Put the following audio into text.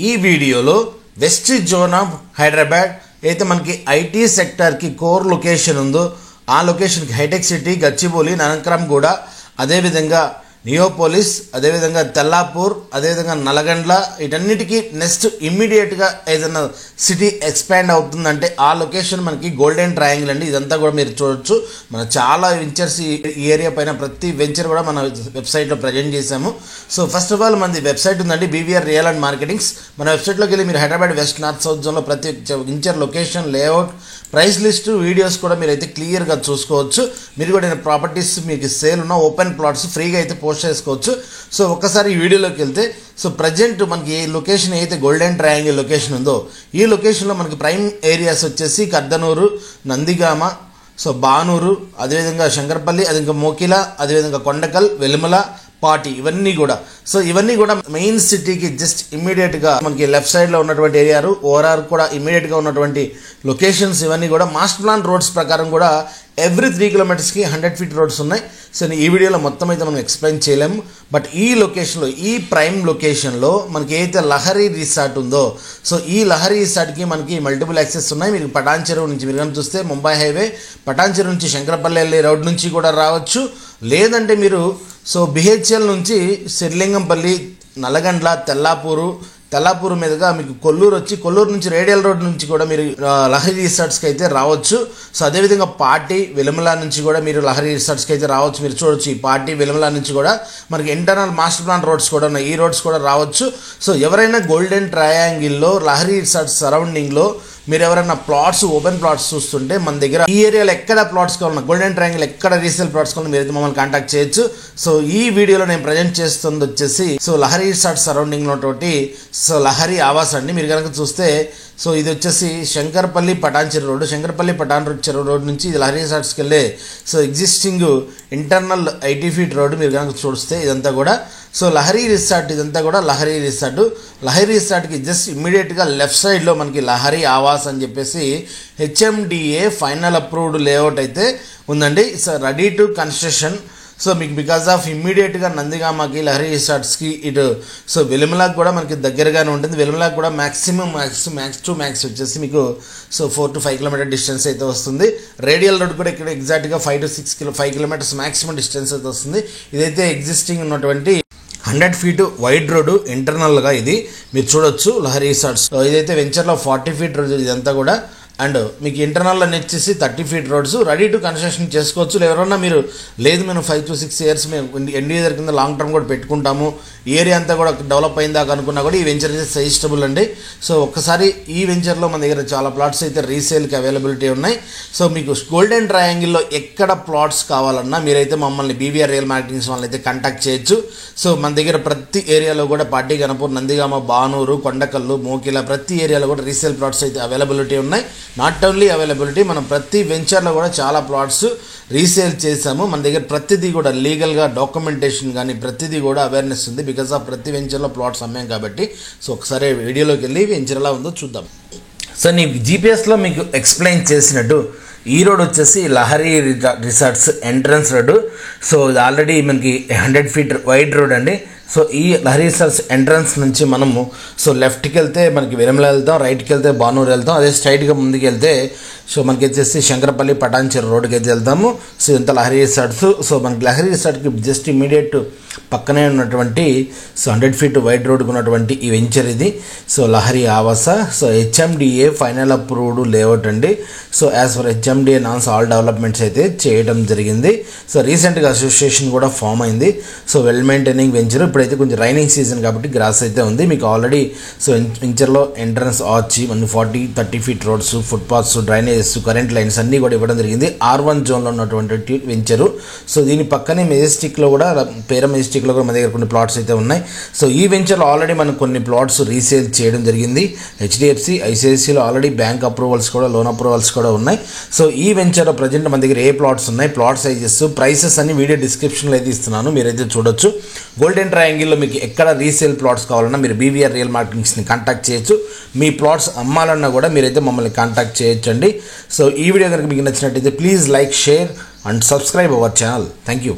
ఈ వీడియోలో west zone of Hyderabad అయితే మనకి ఐటీ సెక్టార్కి కోర్ లొకేషన్ ఉందో ఆ లొకేషన్కి హైటెక్ సిటీ, గచ్చిబౌలి, నరకరాంగూడ, అదేవిధంగా నియోపోలిస్, అదేవిధంగా తెల్లాపూర్, అదేవిధంగా నల్గొండ, వీటన్నిటికీ నెక్స్ట్ ఇమ్మీడియట్గా ఏదైనా సిటీ ఎక్స్పాండ్ అవుతుందంటే ఆ లొకేషన్ మనకి గోల్డెన్ ట్రయాంగిల్ అండి. ఇదంతా కూడా మీరు చూడొచ్చు. మన చాలా వెంచర్స్ ఈ ఏరియా పైన ప్రతి వెంచర్ కూడా మన వెబ్సైట్లో ప్రజెంట్ చేశాము. సో ఫస్ట్ ఆఫ్ ఆల్ మనది వెబ్సైట్ ఉందండి, బీవీఆర్ రియల్ అండ్ మార్కెటింగ్స్. మన వెబ్సైట్లోకి వెళ్ళి మీరు హైదరాబాద్ వెస్ట్, నార్త్, సౌత్ జోన్లో ప్రతి venture location, layout, price list, videos కూడా మీరు అయితే క్లియర్గా చూసుకోవచ్చు. మీరు కూడా ప్రాపర్టీస్ మీకు సేల్ ఉన్న ఓపెన్ ప్లాట్స్ ఫ్రీగా అయితే పోస్ట్ చేసుకోవచ్చు. సో ఒక్కసారి ఈ వీడియోలోకి వెళ్తే సో ప్రజెంట్ మనకి ఏ లొకేషన్ అయితే గోల్డెన్ ట్రయాంగిల్ లొకేషన్ ఉందో ఈ లొకేషన్లో మనకి ప్రైమ్ ఏరియాస్ వచ్చేసి కర్దనూరు, నందిగామ, సో బానూరు, అదేవిధంగా శంకరపల్లి, అదేవిధంగా మోకిల, అదేవిధంగా కొండకల్, వెలుమల, పాటి, ఇవన్నీ కూడా మెయిన్ సిటీకి జస్ట్ ఇమ్మీడియట్గా మనకి లెఫ్ట్ సైడ్లో ఉన్నటువంటి ఏరియాలు, ఓఆర్ఆర్ కూడా ఇమ్మీడియట్గా ఉన్నటువంటి లొకేషన్స్, ఇవన్నీ కూడా మాస్టర్ ప్లాన్ రోడ్స్ ప్రకారం కూడా ఎవ్రీ 3 కిలోమీటర్స్కి 100 ఫీట్ రోడ్స్ ఉన్నాయి. సో ఈ వీడియోలో మొత్తం అయితే మనం ఎక్స్ప్లెయిన్ చేయలేము. బట్ ఈ లొకేషన్లో, ఈ ప్రైమ్ లొకేషన్లో మనకి ఏదైతే లహరి రిసార్ట్ ఉందో సో ఈ లహరి రిసార్ట్కి మనకి మల్టిపుల్ యాక్సెస్ ఉన్నాయి. మీరు పటాన్ చెరువు నుంచి మీరు చూస్తే ముంబై హైవే, పటాన్ చెరువు నుంచి శంకరపల్లి వెళ్ళే రోడ్ నుంచి కూడా రావచ్చు. లేదంటే మీరు సో బిహెచ్ఎల్ నుంచి శ్రీలింగంపల్లి, నల్గొండ, తెల్లాపూరు మీదుగా మీకు కొల్లూరు వచ్చి, కొల్లూరు నుంచి రేడియల్ రోడ్ నుంచి కూడా మీరు లహరి రిసార్ట్స్కి అయితే రావచ్చు. సో అదేవిధంగా పాటి, వెలుమల నుంచి కూడా మీరు లహరి రిసార్ట్స్కి అయితే రావచ్చు. మీరు చూడొచ్చు, ఈ పాటి, వెలుమల నుంచి కూడా మనకి ఇంటర్నల్ మాస్టర్ ప్లాన్ రోడ్స్ కూడా ఉన్నాయి, ఈ రోడ్స్ కూడా రావచ్చు. సో ఎవరైనా గోల్డెన్ ట్రయాంగిల్లో లహరి రిసార్ట్స్ సరౌండింగ్లో మీరు ఎవరైనా ప్లాట్స్, ఓపెన్ ప్లాట్స్ చూస్తుంటే మన దగ్గర ఈ ఏరియాలో ఎక్కడ ప్లాట్స్ కావాలన్నా, గోల్డెన్ ట్రయాంగిల్ ఎక్కడ రీసేల్ ప్లాట్స్ కావాలన్నా మీరైతే మమ్మల్ని కాంటాక్ట్ చేయొచ్చు. సో ఈ వీడియోలో నేను ప్రజెంట్ చేస్తుంది వచ్చేసి సో లహరి రిసార్ట్ సరౌండింగ్లో తోటి సో లహరి ఆవాస్ అండి. మీరు కనుక చూస్తే సో ఇది వచ్చేసి శంకరపల్లి పటాన్ చెరువు రోడ్, శంకరపల్లి పటాన్ చెరువు రోడ్ నుంచి ఇది లహరి రిసార్ట్స్కి వెళ్ళే so existing internal 80 feet road మీరు కనుక చూస్తే ఇదంతా కూడా సో లహరి రిసార్ట్, ఇదంతా కూడా లహరి రిసార్ట్. లహరి రిసార్ట్కి జస్ట్ ఇమ్మీడియట్గా లెఫ్ట్ సైడ్లో మనకి లహరి ఆవాస్ అని చెప్పేసి హెచ్ఎండిఏ ఫైనల్ అప్రూవ్డ్ లేఅవుట్ అయితే ఉందండి. So ready to construction. So మీకు బికాస్ ఆఫ్ ఇమ్మీడియట్గా నందిగామకి, లహరి రిసార్ట్స్కి ఇటు సో వెలుమలకు కూడా మనకి దగ్గరగానే ఉంటుంది. వెలుమలకు కూడా మ్యాక్స్ టు మ్యాక్స్ వచ్చేసి మీకు సో 4 to 5 కిలోమీటర్ డిస్టెన్స్ అయితే వస్తుంది. రేడియల్ రోడ్ కూడా ఇక్కడ ఎగ్జాక్ట్గా 5 కిలోమీటర్స్ మ్యాక్సిమం డిస్టెన్స్ అయితే వస్తుంది. ఇదైతే ఎగ్జిస్టింగ్ ఉన్నటువంటి 100 ఫీట్ వైడ్ రోడ్డు ఇంటర్నల్గా ఇది మీరు చూడొచ్చు లహరి రిసార్ట్స్. ఇదైతే వెంచర్లో 40 ఫీట్ రోడ్ ఇదంతా కూడా. అండ్ మీకు ఇంటర్నల్లో వచ్చేసి 30 feet roads ready to construction చేసుకోవచ్చు. ఎవరన్నా మీరు లేదు మేము 5 to 6 ఇయర్స్ మేము ఎన్డీఏ కింద లాంగ్ టర్మ్ కూడా పెట్టుకుంటాము, ఈ ఏరియా అంతా కూడా డెవలప్ అయిందాక అనుకున్నా కూడా ఈ వెంచర్ అయితే సజెస్టబుల్ అండి. సో ఒక్కసారి ఈ వెంచర్లో మన దగ్గర చాలా ప్లాట్స్ అయితే రీసేల్కి అవైలబిలిటీ ఉన్నాయి. సో మీకు గోల్డెన్ ట్రయాంగిల్లో ఎక్కడ ప్లాట్స్ కావాలన్నా మీరైతే మమ్మల్ని బీవీఆర్ రియల్ మార్కెటింగ్స్ వాళ్ళని అయితే కాంటాక్ట్ చేయొచ్చు. సో మన దగ్గర ప్రతి ఏరియాలో కూడా పాటి, గణపూర్, నందిగామ, బానూరు, కొండకల్లు, మోకిల ప్రతి ఏరియాలో కూడా రీసేల్ ప్లాట్స్ అయితే అవైలబిలిటీ ఉన్నాయి. నాట్ ఓన్లీ అవైలబిలిటీ, మనం ప్రతి వెంచర్లో కూడా చాలా ప్లాట్స్ రీసేల్ చేసాము. మన దగ్గర ప్రతిదీ కూడా లీగల్గా డాక్యుమెంటేషన్ కానీ ప్రతిదీ కూడా అవేర్నెస్ ఉంది. బికాస్ ఆఫ్ ప్రతి వెంచర్లో ప్లాట్స్ అమ్మాం కాబట్టి. సో ఒకసారి వీడియోలోకి వెళ్ళి వెంచర్ ఎలా ఉందో చూద్దాం. సో నీ జీపీఎస్లో మీకు ఎక్స్ప్లెయిన్ చేసినట్టు ఈ రోడ్ వచ్చేసి Lahari resorts entrance road. So ఇది ఆల్రెడీ మనకి 100 ఫీట్ వైడ్ రోడ్ అండి. సో ఈ లహరి రిసార్ట్స్ ఎంట్రన్స్ నుంచి మనము సో లెఫ్ట్కి వెళ్తే మనకి వెలుమల వెళ్తాం, రైట్కి వెళ్తే బానూరు వెళ్తాం, అదే స్ట్రైట్గా ముందుకు వెళ్తే సో మనకి వచ్చేసి శంకరపల్లి పటాన్ చెరువు రోడ్కి అయితే వెళ్తాము. సో ఇదంతా లహరి రిసార్ట్స్. సో మనకి లహరి రిసార్ట్కి జస్ట్ ఇమ్మీడియట్ పక్కనే ఉన్నటువంటి సో 100 ఫీట్ వైడ్ రోడ్కి ఉన్నటువంటి ఈ వెంచర్ ఇది so Lahari Avasa. So HMDA final approved layout అండి. So as per HMDA norms all developments అయితే చేయడం జరిగింది. సో రీసెంట్గా అసోసియేషన్ కూడా ఫామ్ అయింది. So well maintaining venture. ఇప్పుడైతే కొంచెం రైనింగ్ సీజన్ కాబట్టి గ్రాస్ అయితే ఉంది. మీకు ఆల్రెడీ సో వెంచర్లో entrance arch, 40-30 feet roads, footpaths, drainages, current lines అన్నీ కూడా ఇవ్వడం జరిగింది. R1 జోన్లో ఉన్నటువంటి వెంచరు. సో దీని పక్కనే మెజెస్టిక్లో కూడా మెజెస్టిక్లో కూడా మన దగ్గర కొన్ని ప్లాట్స్ అయితే ఉన్నాయి. సో ఈ వెంచర్లో ఆల్రెడీ మనం కొన్ని ప్లాట్స్ రీసేల్ చేయడం జరిగింది. హెచ్డిఎఫ్సి, ఐసిఐసిలో ఆల్రెడీ బ్యాంక్ అప్రూవల్స్ కూడా, లోన్ అప్రూవల్స్ కూడా ఉన్నాయి. సో ఈ వెంచర్లో ప్రజెంట్ మన దగ్గర ఏ ప్లాట్స్ ఉన్నాయి, ప్లాట్ సైజెస్, ప్రైసెస్ అన్ని వీడియో డిస్క్రిప్షన్లో అయితే ఇస్తున్నాను, మీరైతే చూడొచ్చు. గోల్డెన్ ట్రయాంగిల్లో మీకు ఎక్కడ రీసేల్ ప్లాట్స్ కావాలన్నా మీరు బీవీఆర్ రియల్ మార్కెటింగ్స్ని కాంటాక్ట్ చేయొచ్చు. మీ ప్లాట్స్ అమ్మాలన్నా కూడా మీరైతే మమ్మల్ని కాంటాక్ట్ చేయొచ్చండి. సో ఈ వీడియో కనుక మీకు నచ్చినట్టయితే please like, share and subscribe our channel. Thank you.